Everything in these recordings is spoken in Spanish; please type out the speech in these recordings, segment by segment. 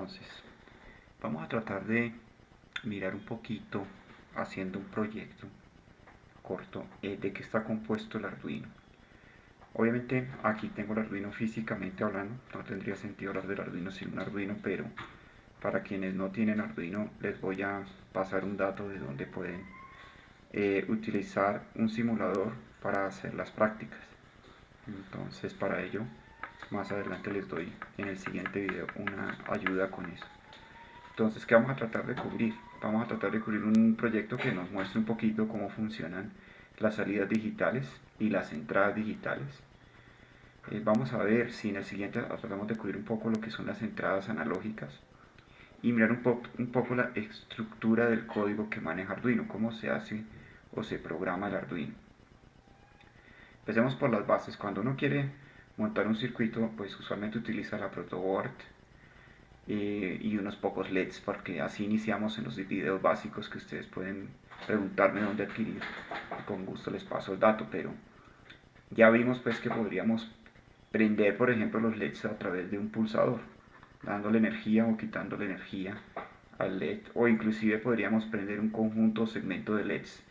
Entonces, vamos a tratar de mirar un poquito haciendo un proyecto corto de qué está compuesto el Arduino. Obviamente aquí tengo el Arduino físicamente hablando, no tendría sentido hablar del Arduino sin un Arduino, pero para quienes no tienen Arduino les voy a pasar un dato de donde pueden utilizar un simulador para hacer las prácticas. Entonces para ello más adelante les doy en el siguiente video una ayuda con eso. Entonces, ¿qué vamos a tratar de cubrir? Vamos a tratar de cubrir un proyecto que nos muestre un poquito cómo funcionan las salidas digitales y las entradas digitales. Vamos a ver si en el siguiente tratamos de cubrir un poco lo que son las entradas analógicas y mirar un poco la estructura del código que maneja Arduino, cómo se hace o se programa el Arduino. Empecemos por las bases. Cuando uno quiere montar un circuito, pues usualmente utiliza la protoboard y unos pocos LEDs, porque así iniciamos en los videos básicos que ustedes pueden preguntarme dónde adquirir. Con gusto les paso el dato, pero ya vimos pues que podríamos prender, por ejemplo, los LEDs a través de un pulsador, dándole energía o quitándole energía al LED, o inclusive podríamos prender un conjunto o segmento de LEDs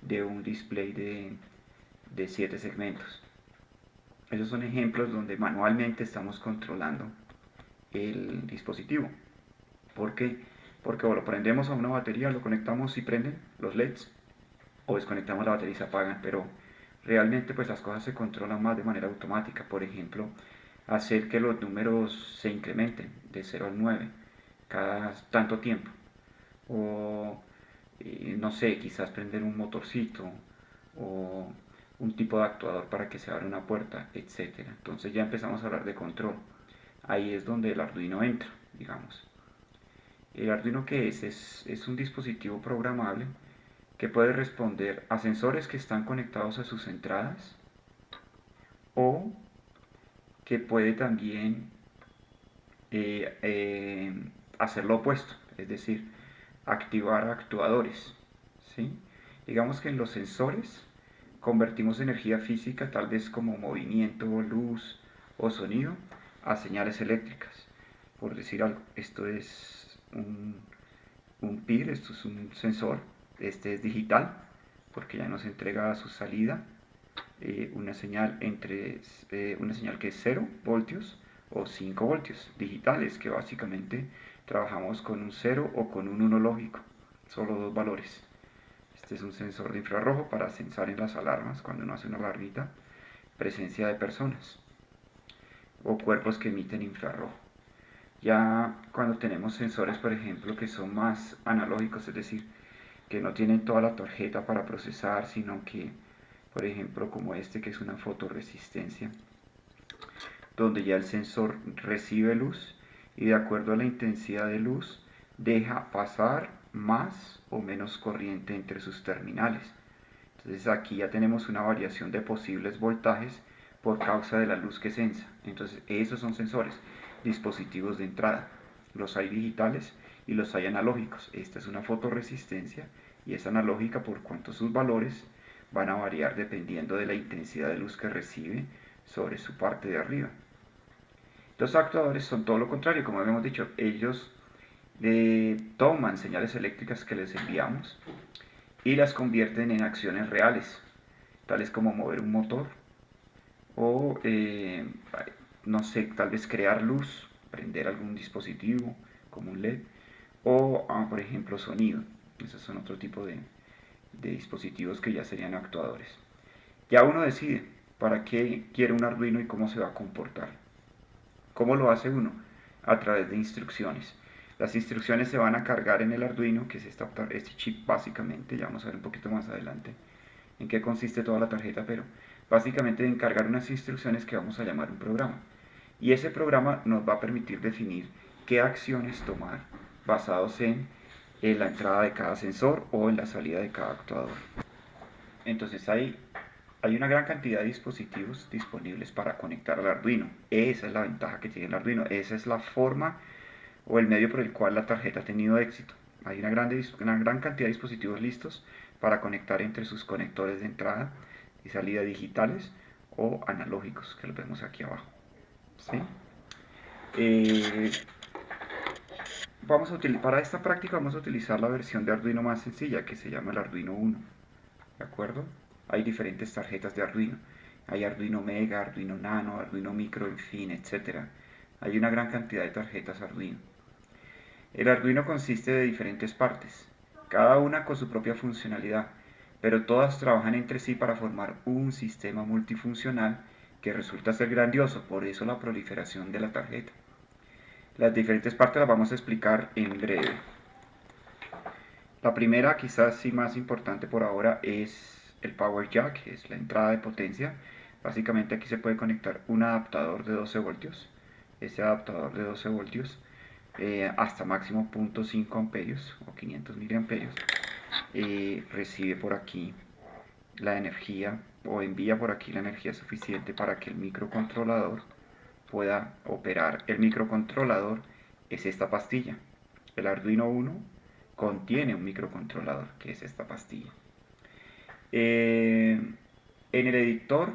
de un display de 7 segmentos. Esos son ejemplos donde manualmente estamos controlando el dispositivo. ¿Por qué? Porque o lo prendemos a una batería, lo conectamos y prenden los LEDs, o desconectamos la batería y se apagan, pero realmente pues las cosas se controlan más de manera automática. Por ejemplo, hacer que los números se incrementen de 0 al 9 cada tanto tiempo, o no sé, quizás prender un motorcito o un tipo de actuador para que se abra una puerta, etcétera. Entonces ya empezamos a hablar de control. Ahí es donde el Arduino entra, digamos. ¿El Arduino qué es? Es un dispositivo programable que puede responder a sensores que están conectados a sus entradas o que puede también hacer lo opuesto, es decir, activar actuadores, ¿sí? Digamos que en los sensores convertimos energía física, tal vez como movimiento, luz o sonido, a señales eléctricas. Por decir algo, esto es un PIR, esto es un sensor, este es digital, porque ya nos entrega a su salida una señal una señal que es 0 voltios o 5 voltios digitales, que básicamente trabajamos con un 0 o con un 1 lógico, solo dos valores. Este es un sensor de infrarrojo para censar en las alarmas, cuando uno hace una alarmita, presencia de personas o cuerpos que emiten infrarrojo. Ya cuando tenemos sensores, por ejemplo, que son más analógicos, es decir, que no tienen toda la tarjeta para procesar, sino que, por ejemplo, como este que es una fotorresistencia, donde ya el sensor recibe luz y de acuerdo a la intensidad de luz deja pasar más o menos corriente entre sus terminales. Entonces aquí ya tenemos una variación de posibles voltajes por causa de la luz que sensa. Entonces esos son sensores, dispositivos de entrada. Los hay digitales y los hay analógicos. Esta es una fotorresistencia y es analógica por cuanto sus valores van a variar dependiendo de la intensidad de luz que recibe sobre su parte de arriba. Los actuadores son todo lo contrario, como habíamos dicho, ellos toman señales eléctricas que les enviamos y las convierten en acciones reales, tales como mover un motor o, no sé, tal vez crear luz, prender algún dispositivo como un LED o, por ejemplo, sonido. Esos son otro tipo de dispositivos que ya serían actuadores. Ya uno decide para qué quiere un Arduino y cómo se va a comportar. ¿Cómo lo hace uno? A través de instrucciones. Las instrucciones se van a cargar en el Arduino, que es este chip básicamente, ya vamos a ver un poquito más adelante en qué consiste toda la tarjeta, pero básicamente en cargar unas instrucciones que vamos a llamar un programa. Y ese programa nos va a permitir definir qué acciones tomar basados en la entrada de cada sensor o en la salida de cada actuador. Entonces hay una gran cantidad de dispositivos disponibles para conectar al Arduino. Esa es la ventaja que tiene el Arduino. Esa es la forma o el medio por el cual la tarjeta ha tenido éxito. Hay una gran cantidad de dispositivos listos para conectar entre sus conectores de entrada y salida digitales o analógicos, que los vemos aquí abajo. ¿Sí? Para esta práctica vamos a utilizar la versión de Arduino más sencilla, que se llama el Arduino Uno, ¿de acuerdo? Hay diferentes tarjetas de Arduino. Hay Arduino Mega, Arduino Nano, Arduino Micro, en fin, etc. Hay una gran cantidad de tarjetas Arduino. El Arduino consiste de diferentes partes, cada una con su propia funcionalidad, pero todas trabajan entre sí para formar un sistema multifuncional que resulta ser grandioso, por eso la proliferación de la tarjeta. Las diferentes partes las vamos a explicar en breve. La primera, quizás sí más importante por ahora, es el Power Jack, que es la entrada de potencia. Básicamente aquí se puede conectar un adaptador de 12 voltios. Este adaptador de 12 voltios hasta máximo 0.5 amperios o 500 miliamperios. Recibe por aquí la energía o envía por aquí la energía suficiente para que el microcontrolador pueda operar. El microcontrolador es esta pastilla. El Arduino Uno contiene un microcontrolador, que es esta pastilla. En el editor,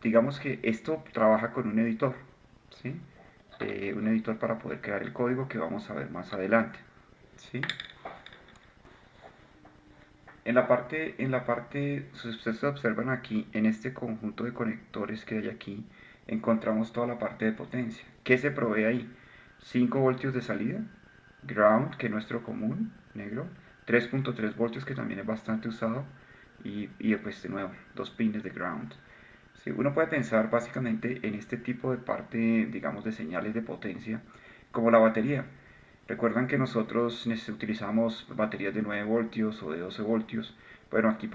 digamos que esto trabaja con un editor, ¿sí? Un editor para poder crear el código que vamos a ver más adelante, ¿sí? En la parte, si ustedes observan aquí, en este conjunto de conectores que hay aquí, encontramos toda la parte de potencia. ¿Qué se provee ahí? 5 voltios de salida, ground, que es nuestro común, negro, 3.3 voltios, que también es bastante usado, y pues de nuevo, 2 pines de ground. Sí, uno puede pensar básicamente en este tipo de parte, digamos, de señales de potencia, como la batería. Recuerdan que nosotros utilizamos baterías de 9 voltios o de 12 voltios. Bueno, aquí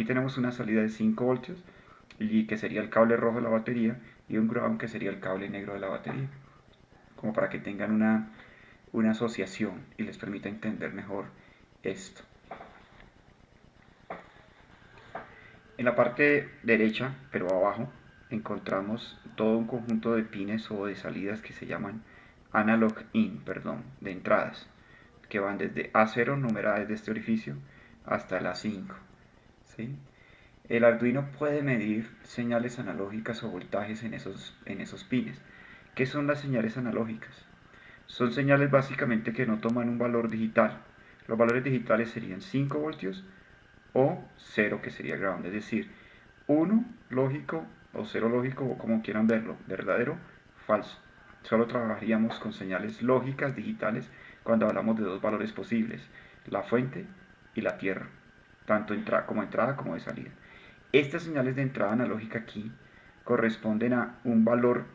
tenemos una salida de 5 voltios, y que sería el cable rojo de la batería, y un ground, que sería el cable negro de la batería, como para que tengan una asociación y les permita entender mejor esto. En la parte derecha, pero abajo, encontramos todo un conjunto de pines o de salidas que se llaman de entradas, que van desde A0, numeradas de este orificio, hasta el A5. ¿Sí? El Arduino puede medir señales analógicas o voltajes en esos pines. ¿Qué son las señales analógicas? Son señales básicamente que no toman un valor digital. Los valores digitales serían 5 voltios o 0, que sería ground, es decir, 1 lógico o 0 lógico, o como quieran verlo, verdadero, falso. Solo trabajaríamos con señales lógicas digitales cuando hablamos de dos valores posibles, la fuente y la tierra, tanto como entrada como de salida. Estas señales de entrada analógica aquí corresponden a un valor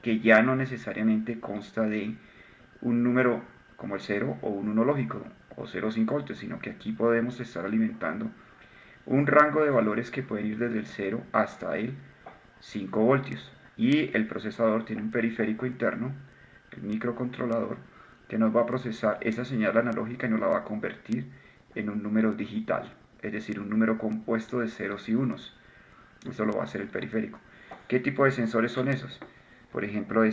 que ya no necesariamente consta de un número como el 0 o un 1 lógico o 0,5 voltios, sino que aquí podemos estar alimentando un rango de valores que pueden ir desde el 0 hasta el 5 voltios. Y el procesador tiene un periférico interno, el microcontrolador, que nos va a procesar esa señal analógica y nos la va a convertir en un número digital, es decir, un número compuesto de ceros y unos. Eso lo va a hacer el periférico. ¿Qué tipo de sensores son esos? Por ejemplo,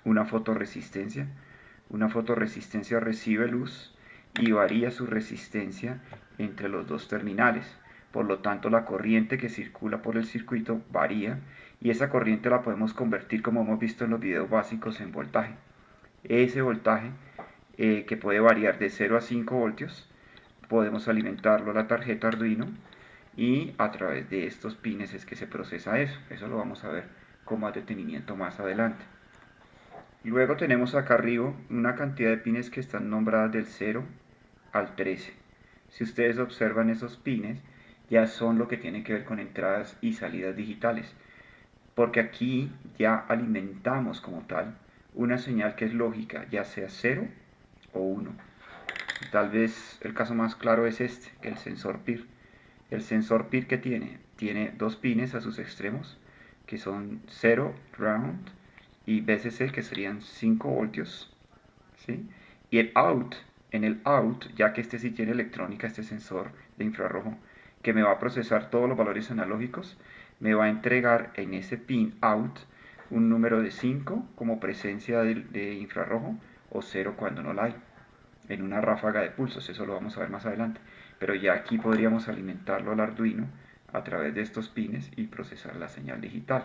una fotorresistencia. Una fotorresistencia recibe luz y varía su resistencia entre los dos terminales. Por lo tanto, la corriente que circula por el circuito varía, y esa corriente la podemos convertir, como hemos visto en los videos básicos, en voltaje. Ese voltaje, que puede variar de 0 a 5 voltios, podemos alimentarlo a la tarjeta Arduino, y a través de estos pines es que se procesa eso. Eso lo vamos a ver con más detenimiento más adelante. Luego tenemos acá arriba una cantidad de pines que están nombradas del 0 al 13. Si ustedes observan, esos pines ya son lo que tiene que ver con entradas y salidas digitales, porque aquí ya alimentamos como tal una señal que es lógica, ya sea 0 o 1. Tal vez el caso más claro es el sensor PIR. El sensor PIR, que tiene dos pines a sus extremos, que son 0, ground, y VCC, que serían 5 voltios, ¿sí? Y en el out, ya que este sí tiene electrónica, este sensor de infrarrojo, que me va a procesar todos los valores analógicos, me va a entregar en ese pin out un número de 5 como presencia de infrarrojo, o 0 cuando no la hay, en una ráfaga de pulsos. Eso lo vamos a ver más adelante. Pero ya aquí podríamos alimentarlo al Arduino a través de estos pines y procesar la señal digital.